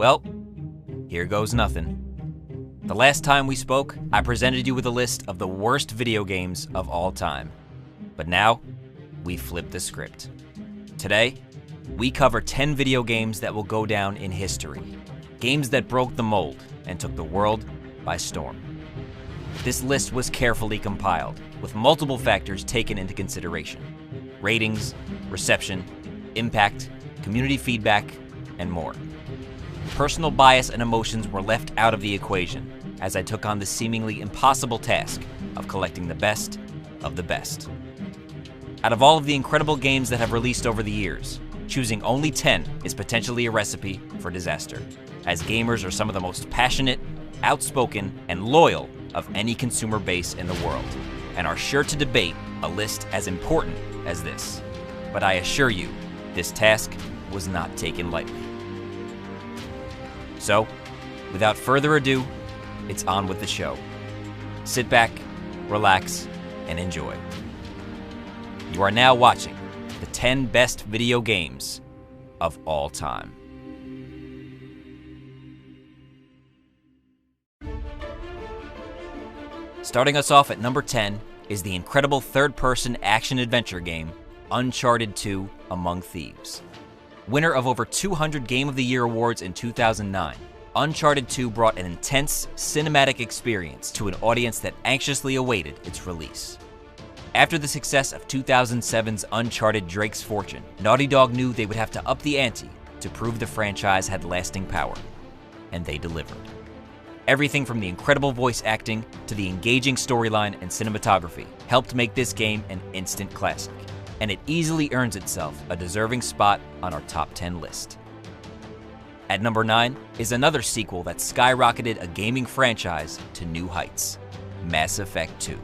Well, here goes nothing. The last time we spoke, I presented you with a list of the worst video games of all time. But now, we flip the script. Today, we cover 10 video games that will go down in history. Games that broke the mold and took the world by storm. This list was carefully compiled, with multiple factors taken into consideration. Ratings, reception, impact, community feedback, and more. Personal bias and emotions were left out of the equation, as I took on the seemingly impossible task of collecting the best of the best. Out of all of the incredible games that have released over the years, choosing only 10 is potentially a recipe for disaster, as gamers are some of the most passionate, outspoken, and loyal of any consumer base in the world, and are sure to debate a list as important as this. But I assure you, this task was not taken lightly. So, without further ado, it's on with the show. Sit back, relax, and enjoy. You are now watching the 10 best video games of all time. Starting us off at number 10 is the incredible third-person action-adventure game, Uncharted 2: Among Thieves. Winner of over 200 Game of the Year awards in 2009, Uncharted 2 brought an intense, cinematic experience to an audience that anxiously awaited its release. After the success of 2007's Uncharted: Drake's Fortune, Naughty Dog knew they would have to up the ante to prove the franchise had lasting power, and they delivered. Everything from the incredible voice acting to the engaging storyline and cinematography helped make this game an instant classic, and it easily earns itself a deserving spot on our top 10 list. At number 9 is another sequel that skyrocketed a gaming franchise to new heights, Mass Effect 2.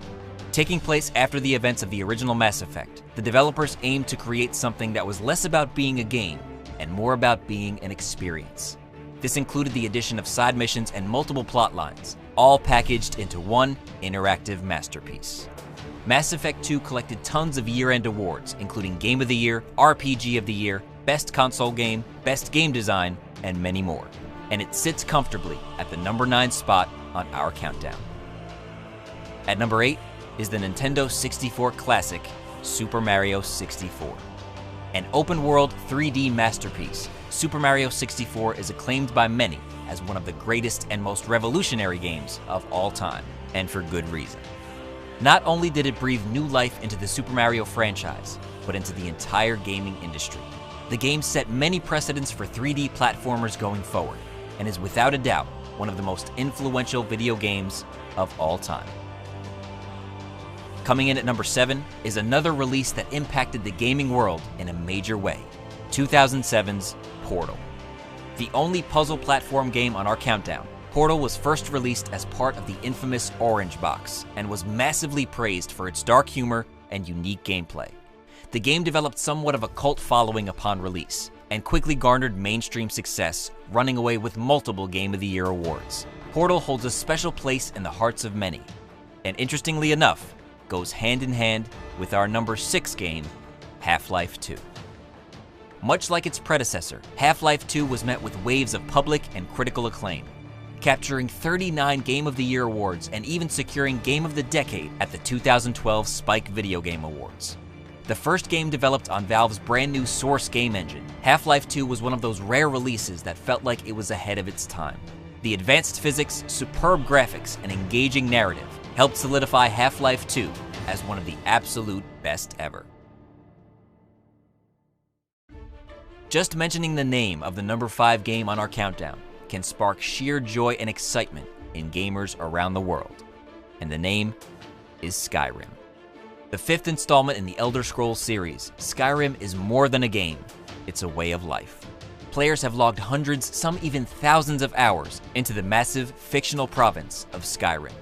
Taking place after the events of the original Mass Effect, the developers aimed to create something that was less about being a game and more about being an experience. This included the addition of side missions and multiple plot lines, all packaged into one interactive masterpiece. Mass Effect 2 collected tons of year-end awards, including Game of the Year, RPG of the Year, Best Console Game, Best Game Design, and many more. And it sits comfortably at the number 9 spot on our countdown. At number 8 is the Nintendo 64 classic, Super Mario 64. An open-world 3D masterpiece, Super Mario 64 is acclaimed by many as one of the greatest and most revolutionary games of all time, and for good reason. Not only did it breathe new life into the Super Mario franchise, but into the entire gaming industry. The game set many precedents for 3D platformers going forward, and is without a doubt one of the most influential video games of all time. Coming in at number 7 is another release that impacted the gaming world in a major way, 2007's Portal. The only puzzle platform game on our countdown, Portal was first released as part of the infamous Orange Box and was massively praised for its dark humor and unique gameplay. The game developed somewhat of a cult following upon release and quickly garnered mainstream success, running away with multiple Game of the Year awards. Portal holds a special place in the hearts of many, and interestingly enough, goes hand in hand with our number 6 game, Half-Life 2. Much like its predecessor, Half-Life 2 was met with waves of public and critical acclaim, capturing 39 Game of the Year awards and even securing Game of the Decade at the 2012 Spike Video Game Awards. The first game developed on Valve's brand new Source game engine, Half-Life 2 was one of those rare releases that felt like it was ahead of its time. The advanced physics, superb graphics, and engaging narrative helped solidify Half-Life 2 as one of the absolute best ever. Just mentioning the name of the number 5 game on our countdown can spark sheer joy and excitement in gamers around the world, and the name is Skyrim. The 5th installment in the Elder Scrolls series, Skyrim is more than a game, it's a way of life. Players have logged hundreds, some even thousands of hours into the massive fictional province of Skyrim,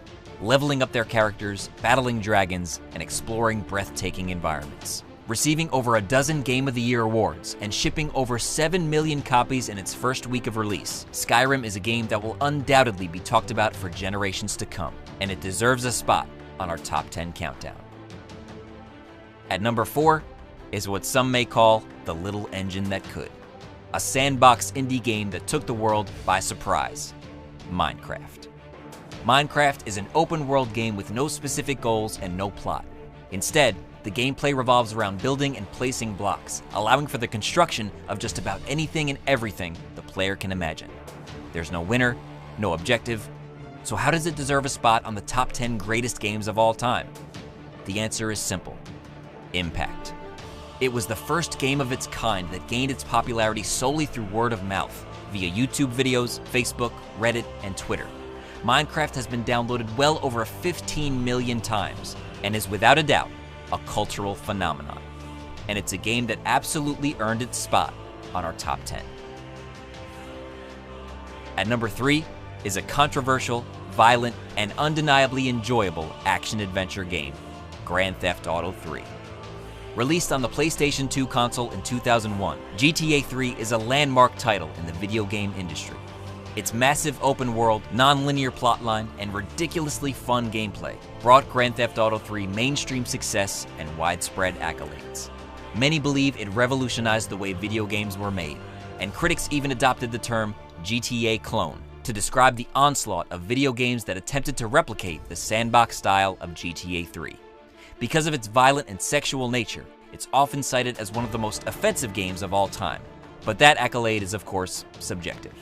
leveling up their characters, battling dragons, and exploring breathtaking environments. Receiving over a dozen Game of the Year awards and shipping over 7 million copies in its first week of release, Skyrim is a game that will undoubtedly be talked about for generations to come, and it deserves a spot on our top 10 countdown. At number 4 is what some may call the little engine that could, a sandbox indie game that took the world by surprise: Minecraft. Minecraft is an open-world game with no specific goals and no plot. Instead, the gameplay revolves around building and placing blocks, allowing for the construction of just about anything and everything the player can imagine. There's no winner, no objective, so how does it deserve a spot on the top 10 greatest games of all time? The answer is simple: impact. It was the first game of its kind that gained its popularity solely through word of mouth, via YouTube videos, Facebook, Reddit, and Twitter. Minecraft has been downloaded well over 15 million times, and is without a doubt a cultural phenomenon. And it's a game that absolutely earned its spot on our top 10. At number 3 is a controversial, violent, and undeniably enjoyable action-adventure game, Grand Theft Auto 3. Released on the PlayStation 2 console in 2001, GTA 3 is a landmark title in the video game industry. Its massive open-world, non-linear plotline, and ridiculously fun gameplay brought Grand Theft Auto 3 mainstream success and widespread accolades. Many believe it revolutionized the way video games were made, and critics even adopted the term GTA clone to describe the onslaught of video games that attempted to replicate the sandbox style of GTA 3. Because of its violent and sexual nature, it's often cited as one of the most offensive games of all time. But that accolade is, of course, subjective.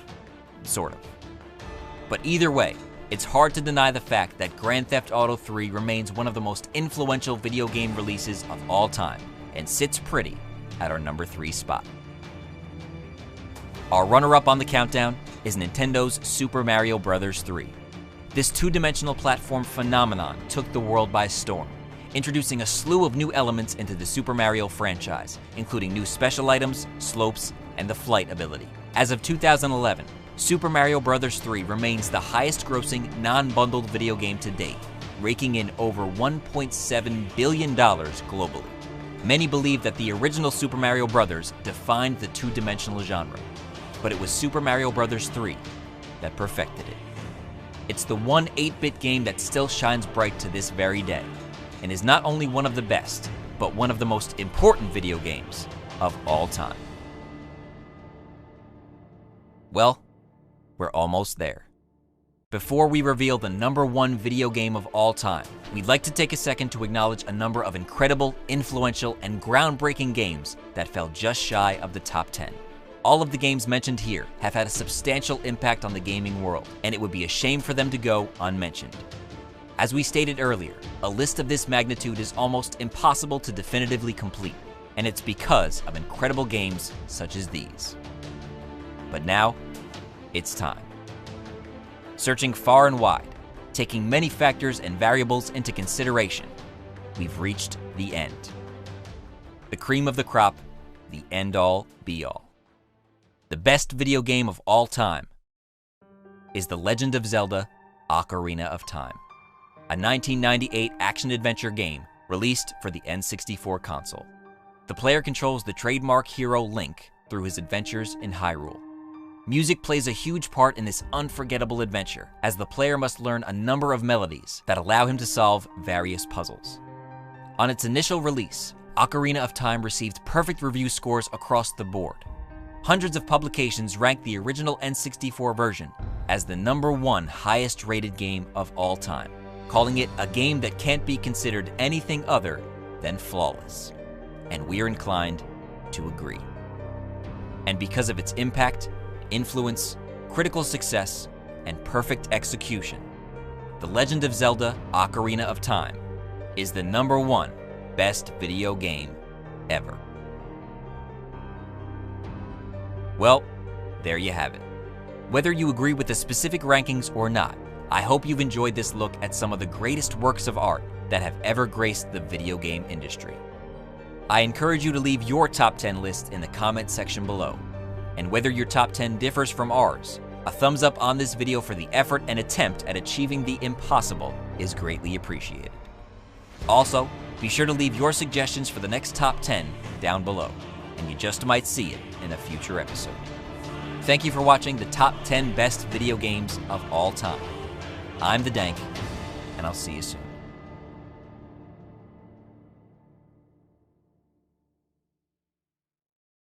Sort of. But either way, it's hard to deny the fact that Grand Theft Auto 3 remains one of the most influential video game releases of all time, and sits pretty at our number 3 spot. Our runner-up on the countdown is Nintendo's Super Mario Bros. 3. This two-dimensional platform phenomenon took the world by storm, introducing a slew of new elements into the Super Mario franchise, including new special items, slopes, and the flight ability. As of 2011, Super Mario Bros. 3 remains the highest-grossing non-bundled video game to date, raking in over $1.7 billion globally. Many believe that the original Super Mario Bros. Defined the two-dimensional genre, but it was Super Mario Bros. 3 that perfected it. It's the one 8-bit game that still shines bright to this very day, and is not only one of the best, but one of the most important video games of all time. Well, we're almost there. Before we reveal the number 1 video game of all time, we'd like to take a second to acknowledge a number of incredible, influential, and groundbreaking games that fell just shy of the top 10. All of the games mentioned here have had a substantial impact on the gaming world, and it would be a shame for them to go unmentioned. As we stated earlier, a list of this magnitude is almost impossible to definitively complete, and it's because of incredible games such as these. But now, it's time. Searching far and wide, taking many factors and variables into consideration, we've reached the end. The cream of the crop, the end-all, be-all. The best video game of all time is The Legend of Zelda: Ocarina of Time, a 1998 action-adventure game released for the N64 console. The player controls the trademark hero Link through his adventures in Hyrule. Music plays a huge part in this unforgettable adventure, as the player must learn a number of melodies that allow him to solve various puzzles. On its initial release, Ocarina of Time received perfect review scores across the board. Hundreds of publications ranked the original N64 version as the number 1 highest-rated game of all time, calling it a game that can't be considered anything other than flawless. And we're inclined to agree. And because of its impact, influence, critical success, and perfect execution, The Legend of Zelda: Ocarina of Time is the number 1 best video game ever. Well, there you have it. Whether you agree with the specific rankings or not, I hope you've enjoyed this look at some of the greatest works of art that have ever graced the video game industry. I encourage you to leave your top 10 list in the comment section below. And whether your top 10 differs from ours, a thumbs up on this video for the effort and attempt at achieving the impossible is greatly appreciated. Also, be sure to leave your suggestions for the next top 10 down below, and you just might see it in a future episode. Thank you for watching the top 10 best video games of all time. I'm The Dank, and I'll see you soon.